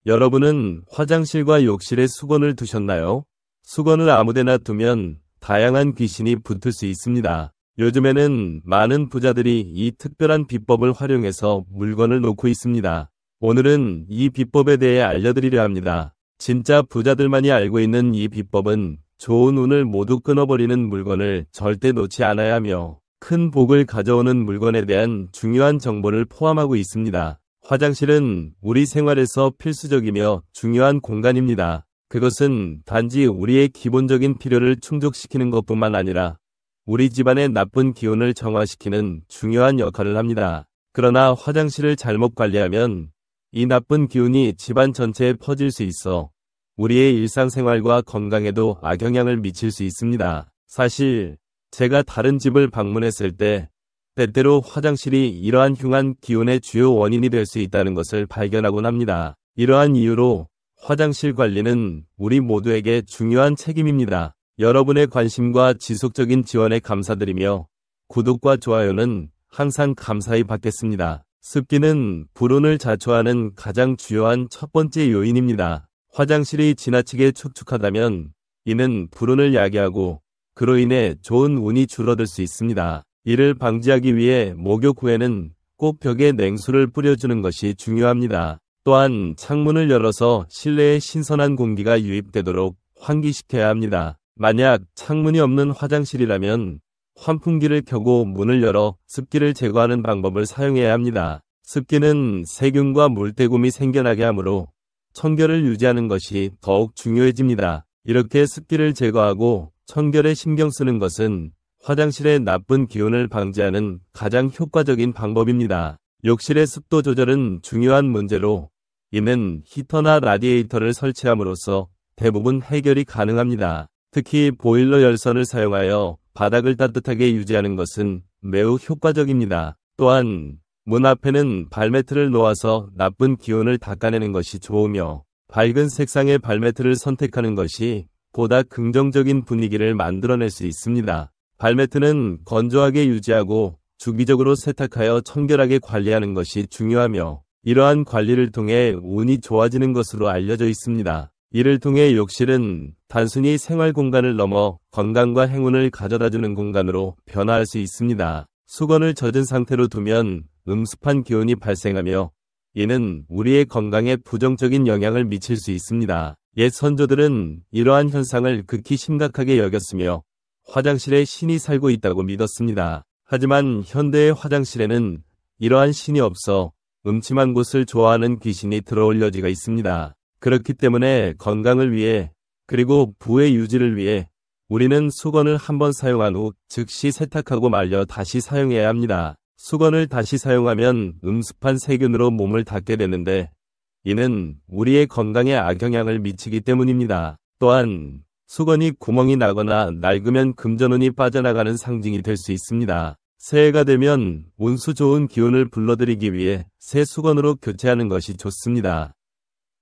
여러분은 화장실과 욕실에 수건을 두셨나요? 수건을 아무데나 두면 다양한 귀신이 붙을 수 있습니다. 요즘에는 많은 부자들이 이 특별한 비법을 활용해서 물건을 놓고 있습니다. 오늘은 이 비법에 대해 알려드리려 합니다. 진짜 부자들만이 알고 있는 이 비법은 좋은 운을 모두 끊어버리는 물건을 절대 놓지 않아야 하며 큰 복을 가져오는 물건에 대한 중요한 정보를 포함하고 있습니다. 화장실은 우리 생활에서 필수적이며 중요한 공간입니다. 그것은 단지 우리의 기본적인 필요를 충족시키는 것뿐만 아니라 우리 집안의 나쁜 기운을 정화시키는 중요한 역할을 합니다. 그러나 화장실을 잘못 관리하면 이 나쁜 기운이 집안 전체에 퍼질 수 있어 우리의 일상생활과 건강에도 악영향을 미칠 수 있습니다. 사실 제가 다른 집을 방문했을 때 때때로 화장실이 이러한 흉한 기운의 주요 원인이 될 수 있다는 것을 발견하곤 합니다. 이러한 이유로 화장실 관리는 우리 모두에게 중요한 책임입니다. 여러분의 관심과 지속적인 지원에 감사드리며 구독과 좋아요는 항상 감사히 받겠습니다. 습기는 불운을 자초하는 가장 주요한 첫 번째 요인입니다. 화장실이 지나치게 축축하다면 이는 불운을 야기하고 그로 인해 좋은 운이 줄어들 수 있습니다. 이를 방지하기 위해 목욕 후에는 꼭 벽에 냉수를 뿌려주는 것이 중요합니다. 또한 창문을 열어서 실내에 신선한 공기가 유입되도록 환기시켜야 합니다. 만약 창문이 없는 화장실이라면 환풍기를 켜고 문을 열어 습기를 제거하는 방법을 사용해야 합니다. 습기는 세균과 물때굼이 생겨나게 하므로 청결을 유지하는 것이 더욱 중요해집니다. 이렇게 습기를 제거하고 청결에 신경 쓰는 것은 화장실의 나쁜 기운을 방지하는 가장 효과적인 방법입니다. 욕실의 습도 조절은 중요한 문제로 이는 히터나 라디에이터를 설치함으로써 대부분 해결이 가능합니다. 특히 보일러 열선을 사용하여 바닥을 따뜻하게 유지하는 것은 매우 효과적입니다. 또한 문 앞에는 발매트를 놓아서 나쁜 기운을 닦아내는 것이 좋으며 밝은 색상의 발매트를 선택하는 것이 보다 긍정적인 분위기를 만들어낼 수 있습니다. 발매트는 건조하게 유지하고 주기적으로 세탁하여 청결하게 관리하는 것이 중요하며 이러한 관리를 통해 운이 좋아지는 것으로 알려져 있습니다. 이를 통해 욕실은 단순히 생활 공간을 넘어 건강과 행운을 가져다주는 공간으로 변화할 수 있습니다. 수건을 젖은 상태로 두면 음습한 기운이 발생하며 이는 우리의 건강에 부정적인 영향을 미칠 수 있습니다. 옛 선조들은 이러한 현상을 극히 심각하게 여겼으며 화장실에 신이 살고 있다고 믿었습니다. 하지만 현대의 화장실에는 이러한 신이 없어 음침한 곳을 좋아하는 귀신이 들어올 여지가 있습니다. 그렇기 때문에 건강을 위해 그리고 부의 유지를 위해 우리는 수건을 한번 사용한 후 즉시 세탁하고 말려 다시 사용해야 합니다. 수건을 다시 사용하면 음습한 세균으로 몸을 닦게 되는데 이는 우리의 건강에 악영향을 미치기 때문입니다. 또한 수건이 구멍이 나거나 낡으면 금전운이 빠져나가는 상징이 될 수 있습니다. 새해가 되면 운수 좋은 기운을 불러들이기 위해 새 수건으로 교체하는 것이 좋습니다.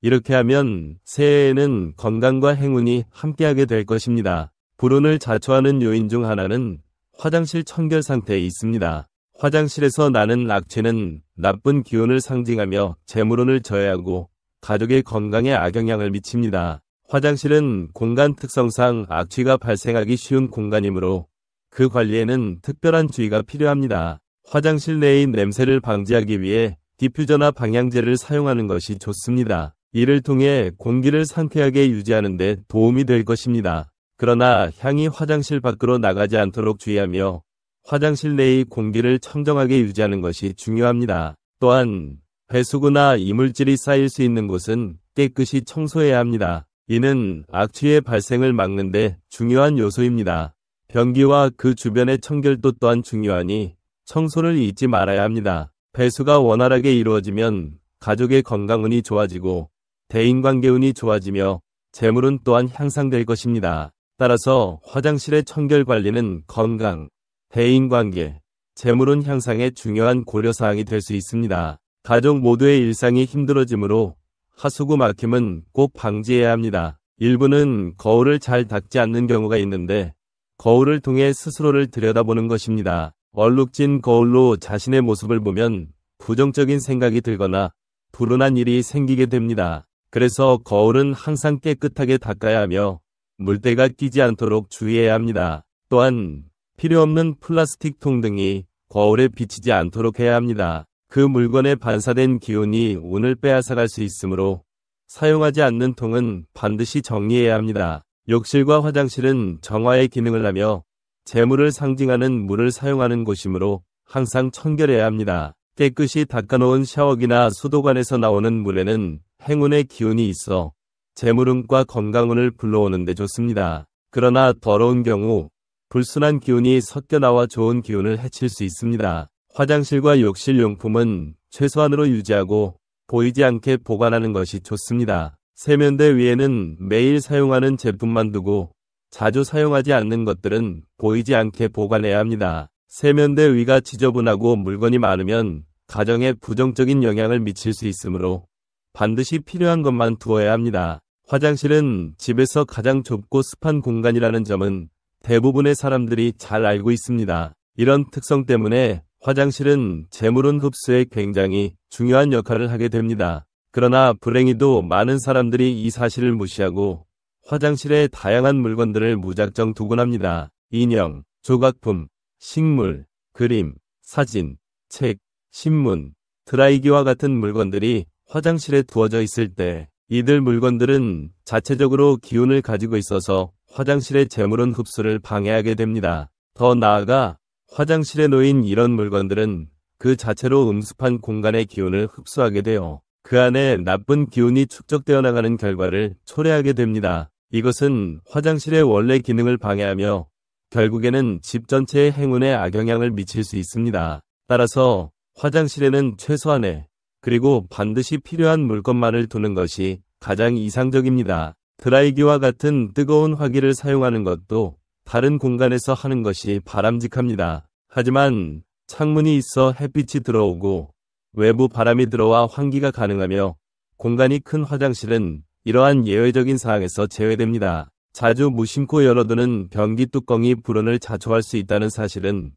이렇게 하면 새해에는 건강과 행운이 함께하게 될 것입니다. 불운을 자초하는 요인 중 하나는 화장실 청결 상태에 있습니다. 화장실에서 나는 악취는 나쁜 기운을 상징하며 재물운을 저해하고 가족의 건강에 악영향을 미칩니다. 화장실은 공간 특성상 악취가 발생하기 쉬운 공간이므로 그 관리에는 특별한 주의가 필요합니다. 화장실 내의 냄새를 방지하기 위해 디퓨저나 방향제를 사용하는 것이 좋습니다. 이를 통해 공기를 상쾌하게 유지하는 데 도움이 될 것입니다. 그러나 향이 화장실 밖으로 나가지 않도록 주의하며 화장실 내의 공기를 청정하게 유지하는 것이 중요합니다. 또한 배수구나 이물질이 쌓일 수 있는 곳은 깨끗이 청소해야 합니다. 이는 악취의 발생을 막는 데 중요한 요소입니다. 변기와 그 주변의 청결도 또한 중요하니 청소를 잊지 말아야 합니다. 배수가 원활하게 이루어지면 가족의 건강운이 좋아지고 대인관계운이 좋아지며 재물운 또한 향상될 것입니다. 따라서 화장실의 청결 관리는 건강, 대인관계, 재물운 향상의 중요한 고려사항이 될 수 있습니다. 가족 모두의 일상이 힘들어지므로 하수구 막힘은 꼭 방지해야 합니다. 일부는 거울을 잘 닦지 않는 경우가 있는데 거울을 통해 스스로를 들여다보는 것입니다. 얼룩진 거울로 자신의 모습을 보면 부정적인 생각이 들거나 불운한 일이 생기게 됩니다. 그래서 거울은 항상 깨끗하게 닦아야 하며 물때가 끼지 않도록 주의해야 합니다. 또한 필요 없는 플라스틱 통 등이 거울에 비치지 않도록 해야 합니다. 그 물건에 반사된 기운이 운을 빼앗아갈 수 있으므로 사용하지 않는 통은 반드시 정리해야 합니다. 욕실과 화장실은 정화의 기능을 하며 재물을 상징하는 물을 사용하는 곳이므로 항상 청결해야 합니다. 깨끗이 닦아놓은 샤워기나 수도관에서 나오는 물에는 행운의 기운이 있어 재물운과 건강운을 불러오는 데 좋습니다. 그러나 더러운 경우 불순한 기운이 섞여 나와 좋은 기운을 해칠 수 있습니다. 화장실과 욕실 용품은 최소한으로 유지하고 보이지 않게 보관하는 것이 좋습니다. 세면대 위에는 매일 사용하는 제품만 두고 자주 사용하지 않는 것들은 보이지 않게 보관해야 합니다. 세면대 위가 지저분하고 물건이 많으면 가정에 부정적인 영향을 미칠 수 있으므로 반드시 필요한 것만 두어야 합니다. 화장실은 집에서 가장 좁고 습한 공간이라는 점은 대부분의 사람들이 잘 알고 있습니다. 이런 특성 때문에 화장실은 재물운 흡수에 굉장히 중요한 역할을 하게 됩니다. 그러나 불행히도 많은 사람들이 이 사실을 무시하고 화장실에 다양한 물건들을 무작정 두곤 합니다. 인형, 조각품, 식물, 그림, 사진, 책, 신문, 드라이기와 같은 물건들이 화장실에 두어져 있을 때 이들 물건들은 자체적으로 기운을 가지고 있어서 화장실의 재물운 흡수를 방해하게 됩니다. 더 나아가 화장실에 놓인 이런 물건들은 그 자체로 음습한 공간의 기운을 흡수하게 되어 그 안에 나쁜 기운이 축적되어 나가는 결과를 초래하게 됩니다. 이것은 화장실의 원래 기능을 방해하며 결국에는 집 전체의 행운에 악영향을 미칠 수 있습니다. 따라서 화장실에는 최소한의 그리고 반드시 필요한 물건만을 두는 것이 가장 이상적입니다. 드라이기와 같은 뜨거운 화기를 사용하는 것도 다른 공간에서 하는 것이 바람직합니다. 하지만 창문이 있어 햇빛이 들어오고 외부 바람이 들어와 환기가 가능하며 공간이 큰 화장실은 이러한 예외적인 사항에서 제외됩니다. 자주 무심코 열어두는 변기 뚜껑이 불운을 자초할 수 있다는 사실은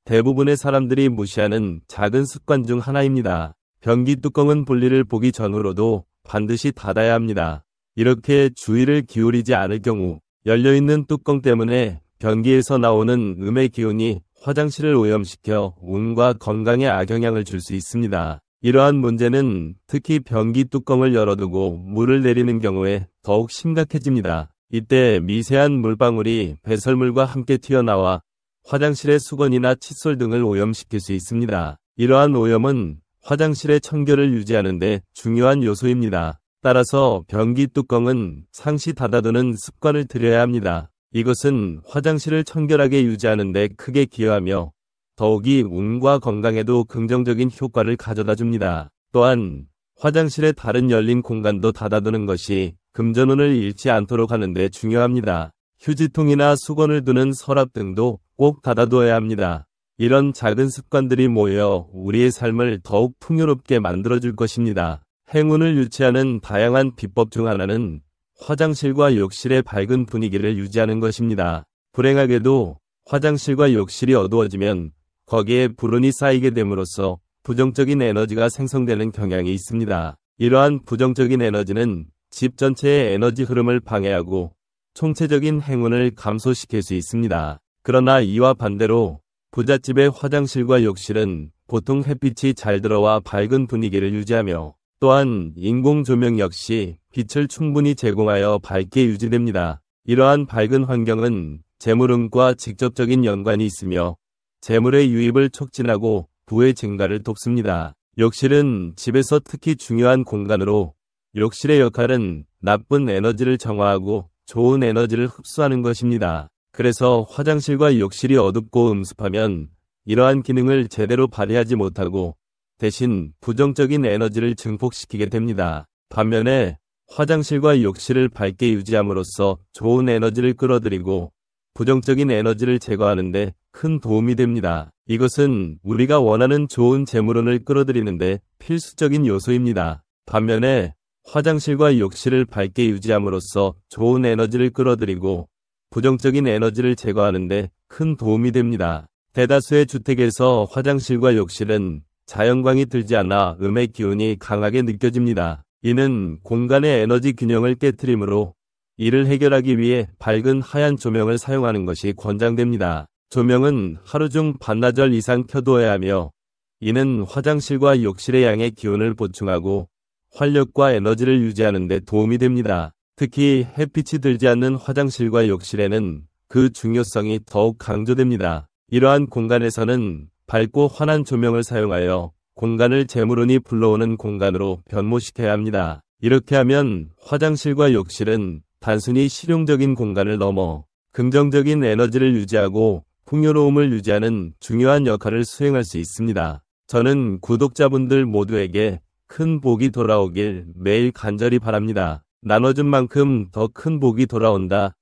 대부분의 사람들이 무시하는 작은 습관 중 하나입니다. 변기 뚜껑은 볼일을 보기 전후로도 반드시 닫아야 합니다. 이렇게 주의를 기울이지 않을 경우 열려있는 뚜껑 때문에 변기에서 나오는 음의 기운이 화장실을 오염시켜 운과 건강에 악영향을 줄 수 있습니다. 이러한 문제는 특히 변기 뚜껑을 열어두고 물을 내리는 경우에 더욱 심각해집니다. 이때 미세한 물방울이 배설물과 함께 튀어나와 화장실의 수건이나 칫솔 등을 오염시킬 수 있습니다. 이러한 오염은 화장실의 청결을 유지하는 데 중요한 요소입니다. 따라서 변기 뚜껑은 상시 닫아두는 습관을 들여야 합니다. 이것은 화장실을 청결하게 유지하는 데 크게 기여하며 더욱이 운과 건강에도 긍정적인 효과를 가져다 줍니다. 또한 화장실의 다른 열린 공간도 닫아두는 것이 금전운을 잃지 않도록 하는 데 중요합니다. 휴지통이나 수건을 두는 서랍 등도 꼭 닫아두어야 합니다. 이런 작은 습관들이 모여 우리의 삶을 더욱 풍요롭게 만들어줄 것입니다. 행운을 유치하는 다양한 비법 중 하나는 화장실과 욕실의 밝은 분위기를 유지하는 것입니다. 불행하게도 화장실과 욕실이 어두워지면 거기에 불운이 쌓이게 됨으로써 부정적인 에너지가 생성되는 경향이 있습니다. 이러한 부정적인 에너지는 집 전체의 에너지 흐름을 방해하고 총체적인 행운을 감소시킬 수 있습니다. 그러나 이와 반대로 부잣집의 화장실과 욕실은 보통 햇빛이 잘 들어와 밝은 분위기를 유지하며 또한 인공 조명 역시 빛을 충분히 제공하여 밝게 유지됩니다. 이러한 밝은 환경은 재물운과 직접적인 연관이 있으며 재물의 유입을 촉진하고 부의 증가를 돕습니다. 욕실은 집에서 특히 중요한 공간으로 욕실의 역할은 나쁜 에너지를 정화하고 좋은 에너지를 흡수하는 것입니다. 그래서 화장실과 욕실이 어둡고 음습하면 이러한 기능을 제대로 발휘하지 못하고 대신 부정적인 에너지를 증폭시키게 됩니다. 반면에 화장실과 욕실을 밝게 유지함으로써 좋은 에너지를 끌어들이고 부정적인 에너지를 제거하는 데 큰 도움이 됩니다. 이것은 우리가 원하는 좋은 재물운을 끌어들이는데 필수적인 요소입니다. 반면에 화장실과 욕실을 밝게 유지함으로써 좋은 에너지를 끌어들이고 부정적인 에너지를 제거하는 데 큰 도움이 됩니다. 대다수의 주택에서 화장실과 욕실은 자연광이 들지 않아 음의 기운이 강하게 느껴집니다. 이는 공간의 에너지 균형을 깨트리므로 이를 해결하기 위해 밝은 하얀 조명을 사용하는 것이 권장됩니다. 조명은 하루 중 반나절 이상 켜두어야 하며 이는 화장실과 욕실의 양의 기온을 보충하고 활력과 에너지를 유지하는 데 도움이 됩니다. 특히 햇빛이 들지 않는 화장실과 욕실에는 그 중요성이 더욱 강조됩니다. 이러한 공간에서는 밝고 환한 조명을 사용하여 공간을 재물운이 불러오는 공간으로 변모시켜야 합니다. 이렇게 하면 화장실과 욕실은 단순히 실용적인 공간을 넘어 긍정적인 에너지를 유지하고 풍요로움을 유지하는 중요한 역할을 수행할 수 있습니다. 저는 구독자분들 모두에게 큰 복이 돌아오길 매일 간절히 바랍니다. 나눠준 만큼 더 큰 복이 돌아온다는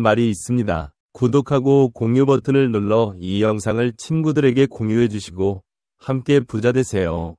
말이 있습니다. 구독하고 공유 버튼을 눌러 이 영상을 친구들에게 공유해 주시고 함께 부자 되세요.